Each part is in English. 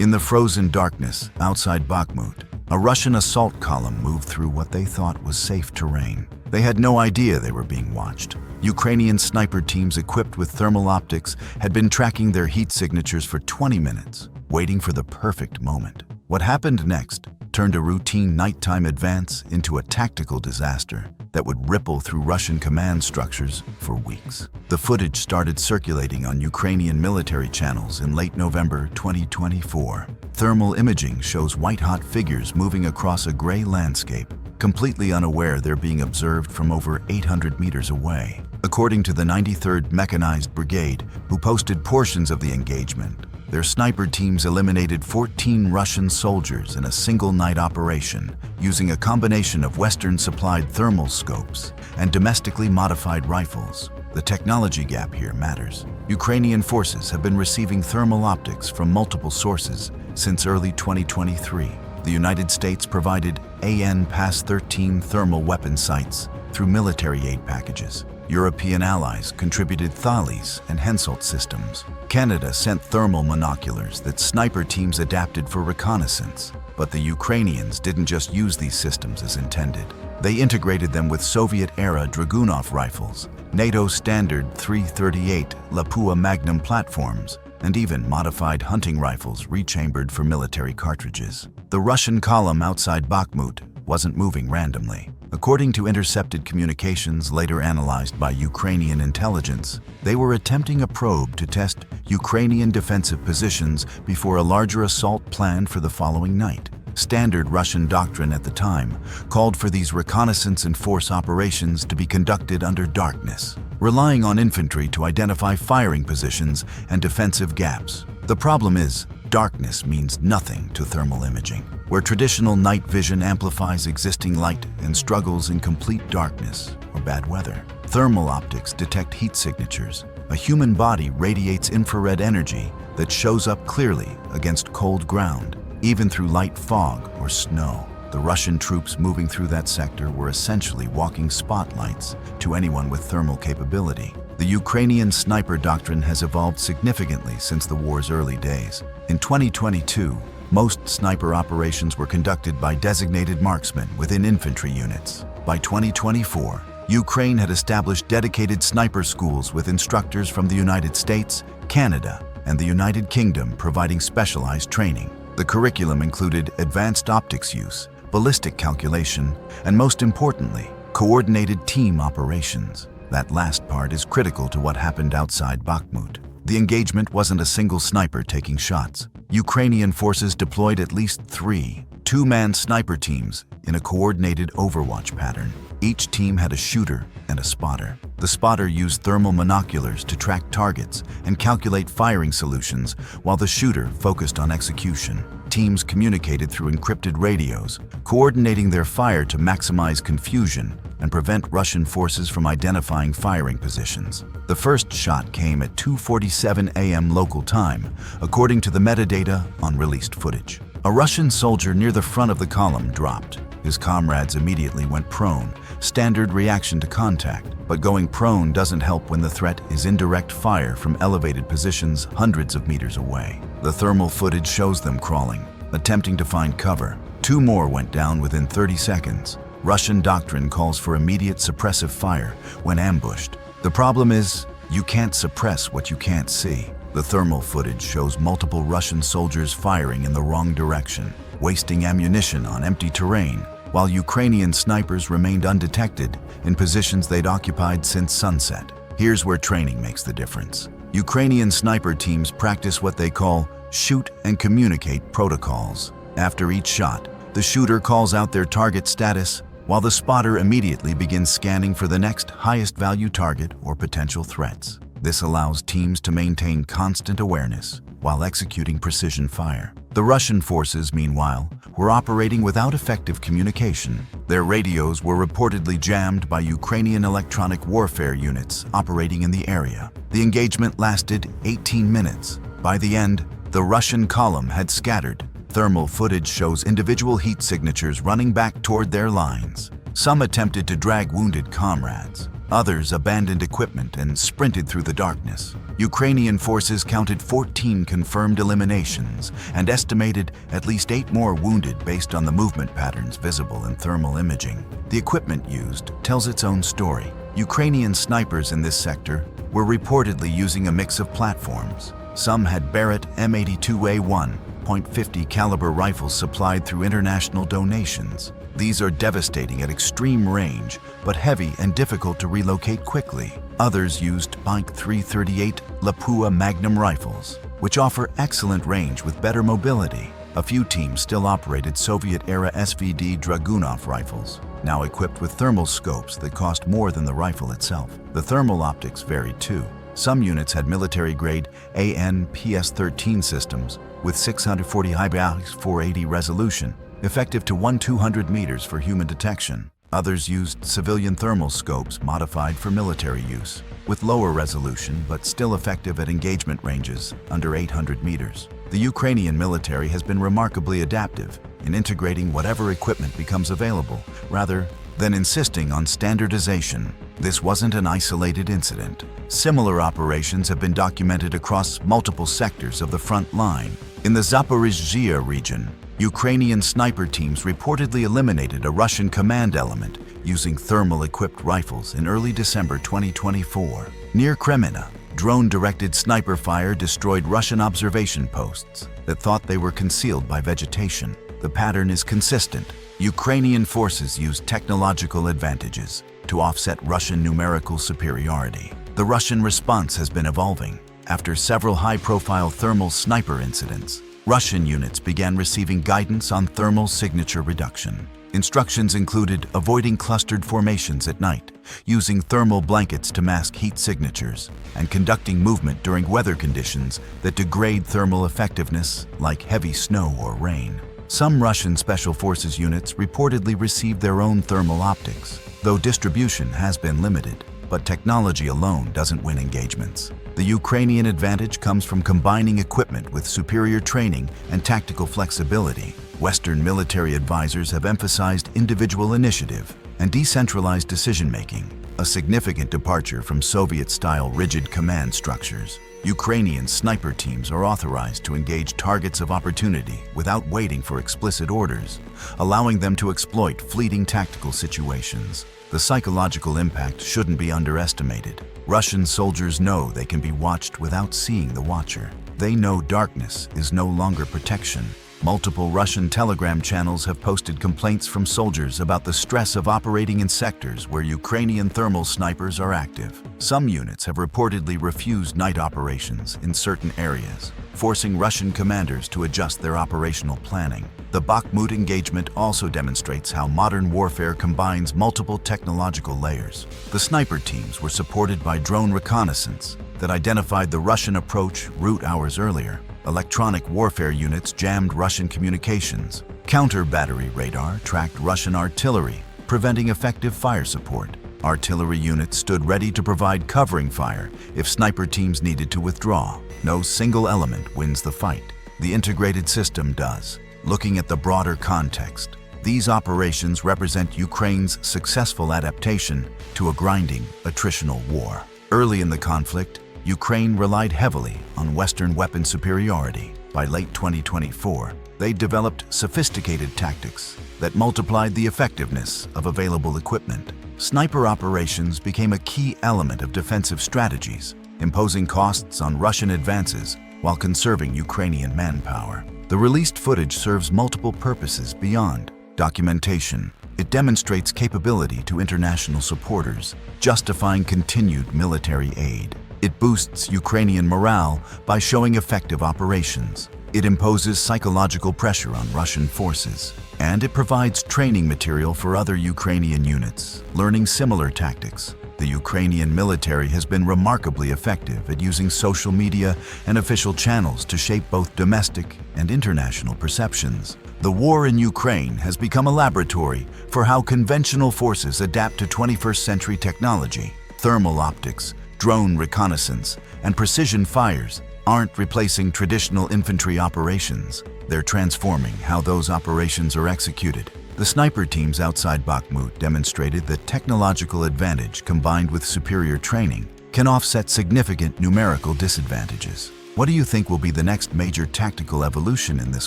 In the frozen darkness outside Bakhmut, a Russian assault column moved through what they thought was safe terrain. They had no idea they were being watched. Ukrainian sniper teams equipped with thermal optics had been tracking their heat signatures for 20 minutes, waiting for the perfect moment. What happened next turned a routine nighttime advance into a tactical disaster that would ripple through Russian command structures for weeks. The footage started circulating on Ukrainian military channels in late November 2024. Thermal imaging shows white-hot figures moving across a gray landscape, completely unaware they're being observed from over 800 meters away. According to the 93rd Mechanized Brigade, who posted portions of the engagement, their sniper teams eliminated 14 Russian soldiers in a single-night operation using a combination of Western-supplied thermal scopes and domestically modified rifles. The technology gap here matters. Ukrainian forces have been receiving thermal optics from multiple sources since early 2023. The United States provided AN-PAS-13 thermal weapon sights through military aid packages. European allies contributed Thales and Hensoldt systems. Canada sent thermal monoculars that sniper teams adapted for reconnaissance. But the Ukrainians didn't just use these systems as intended. They integrated them with Soviet-era Dragunov rifles, NATO standard .338 Lapua Magnum platforms, and even modified hunting rifles rechambered for military cartridges. The Russian column outside Bakhmut wasn't moving randomly. According to intercepted communications later analyzed by Ukrainian intelligence, they were attempting a probe to test Ukrainian defensive positions before a larger assault planned for the following night. Standard Russian doctrine at the time called for these reconnaissance and force operations to be conducted under darkness, relying on infantry to identify firing positions and defensive gaps. The problem is, darkness means nothing to thermal imaging, where traditional night vision amplifies existing light and struggles in complete darkness or bad weather. Thermal optics detect heat signatures. A human body radiates infrared energy that shows up clearly against cold ground, even through light fog or snow. The Russian troops moving through that sector were essentially walking spotlights to anyone with thermal capability. The Ukrainian sniper doctrine has evolved significantly since the war's early days. In 2022, most sniper operations were conducted by designated marksmen within infantry units. By 2024, Ukraine had established dedicated sniper schools with instructors from the United States, Canada, and the United Kingdom providing specialized training. The curriculum included advanced optics use, ballistic calculation, and most importantly, coordinated team operations. That last part is critical to what happened outside Bakhmut. The engagement wasn't a single sniper taking shots. Ukrainian forces deployed at least 3 two-man sniper teams in a coordinated overwatch pattern. Each team had a shooter and a spotter. The spotter used thermal monoculars to track targets and calculate firing solutions, while the shooter focused on execution. Teams communicated through encrypted radios, coordinating their fire to maximize confusion and prevent Russian forces from identifying firing positions. The first shot came at 2:47 a.m. local time, according to the metadata on released footage. A Russian soldier near the front of the column dropped. His comrades immediately went prone, standard reaction to contact. But going prone doesn't help when the threat is indirect fire from elevated positions hundreds of meters away. The thermal footage shows them crawling, attempting to find cover. 2 more went down within 30 seconds. Russian doctrine calls for immediate suppressive fire when ambushed. The problem is, you can't suppress what you can't see. The thermal footage shows multiple Russian soldiers firing in the wrong direction, wasting ammunition on empty terrain, while Ukrainian snipers remained undetected in positions they'd occupied since sunset. Here's where training makes the difference. Ukrainian sniper teams practice what they call shoot and communicate protocols. After each shot, the shooter calls out their target status, while the spotter immediately begins scanning for the next highest value target or potential threats. This allows teams to maintain constant awareness while executing precision fire. The Russian forces, meanwhile, were operating without effective communication. Their radios were reportedly jammed by Ukrainian electronic warfare units operating in the area. The engagement lasted 18 minutes. By the end, the Russian column had scattered. Thermal footage shows individual heat signatures running back toward their lines. Some attempted to drag wounded comrades, Others abandoned equipment and sprinted through the darkness. Ukrainian forces counted 14 confirmed eliminations and estimated at least 8 more wounded based on the movement patterns visible in thermal imaging. The equipment used tells its own story. Ukrainian snipers in this sector were reportedly using a mix of platforms. Some had Barrett M82A1 .50 caliber rifles supplied through international donations. These are devastating at extreme range, but heavy and difficult to relocate quickly. Others used Bank 338 Lapua Magnum rifles, which offer excellent range with better mobility. A few teams still operated Soviet-era SVD Dragunov rifles, now equipped with thermal scopes that cost more than the rifle itself. The thermal optics varied too. Some units had military-grade AN/PS13 systems with 640 high-x 480 resolution, effective to 1-200 meters for human detection. Others used civilian thermal scopes modified for military use, with lower resolution but still effective at engagement ranges under 800 meters. The Ukrainian military has been remarkably adaptive in integrating whatever equipment becomes available, rather than insisting on standardization. This wasn't an isolated incident. Similar operations have been documented across multiple sectors of the front line. In the Zaporizhzhia region, Ukrainian sniper teams reportedly eliminated a Russian command element using thermal-equipped rifles in early December 2024. Near Kreminna, drone-directed sniper fire destroyed Russian observation posts that thought they were concealed by vegetation. The pattern is consistent. Ukrainian forces used technological advantages to offset Russian numerical superiority. The Russian response has been evolving. After several high-profile thermal sniper incidents, Russian units began receiving guidance on thermal signature reduction. Instructions included avoiding clustered formations at night, using thermal blankets to mask heat signatures, and conducting movement during weather conditions that degrade thermal effectiveness, like heavy snow or rain. Some Russian Special Forces units reportedly received their own thermal optics, though distribution has been limited. But technology alone doesn't win engagements. The Ukrainian advantage comes from combining equipment with superior training and tactical flexibility. Western military advisors have emphasized individual initiative and decentralized decision-making, a significant departure from Soviet-style rigid command structures. Ukrainian sniper teams are authorized to engage targets of opportunity without waiting for explicit orders, allowing them to exploit fleeting tactical situations. The psychological impact shouldn't be underestimated. Russian soldiers know they can be watched without seeing the watcher. They know darkness is no longer protection. Multiple Russian telegram channels have posted complaints from soldiers about the stress of operating in sectors where Ukrainian thermal snipers are active. Some units have reportedly refused night operations in certain areas, forcing Russian commanders to adjust their operational planning. The Bakhmut engagement also demonstrates how modern warfare combines multiple technological layers. The sniper teams were supported by drone reconnaissance that identified the Russian approach route hours earlier. Electronic warfare units jammed Russian communications. Counter-battery radar tracked Russian artillery, preventing effective fire support. Artillery units stood ready to provide covering fire if sniper teams needed to withdraw. No single element wins the fight. The integrated system does. Looking at the broader context, these operations represent Ukraine's successful adaptation to a grinding, attritional war. Early in the conflict, Ukraine relied heavily on Western weapon superiority. By late 2024, they developed sophisticated tactics that multiplied the effectiveness of available equipment. Sniper operations became a key element of defensive strategies, imposing costs on Russian advances while conserving Ukrainian manpower. The released footage serves multiple purposes beyond documentation. It demonstrates capability to international supporters, justifying continued military aid. It boosts Ukrainian morale by showing effective operations. It imposes psychological pressure on Russian forces. And it provides training material for other Ukrainian units, learning similar tactics. The Ukrainian military has been remarkably effective at using social media and official channels to shape both domestic and international perceptions. The war in Ukraine has become a laboratory for how conventional forces adapt to 21st century technology. Thermal optics, drone reconnaissance, and precision fires aren't replacing traditional infantry operations. They're transforming how those operations are executed. The sniper teams outside Bakhmut demonstrated that technological advantage combined with superior training can offset significant numerical disadvantages. What do you think will be the next major tactical evolution in this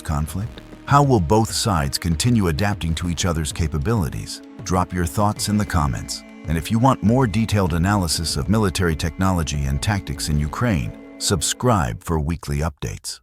conflict? How will both sides continue adapting to each other's capabilities? Drop your thoughts in the comments. And if you want more detailed analysis of military technology and tactics in Ukraine, subscribe for weekly updates.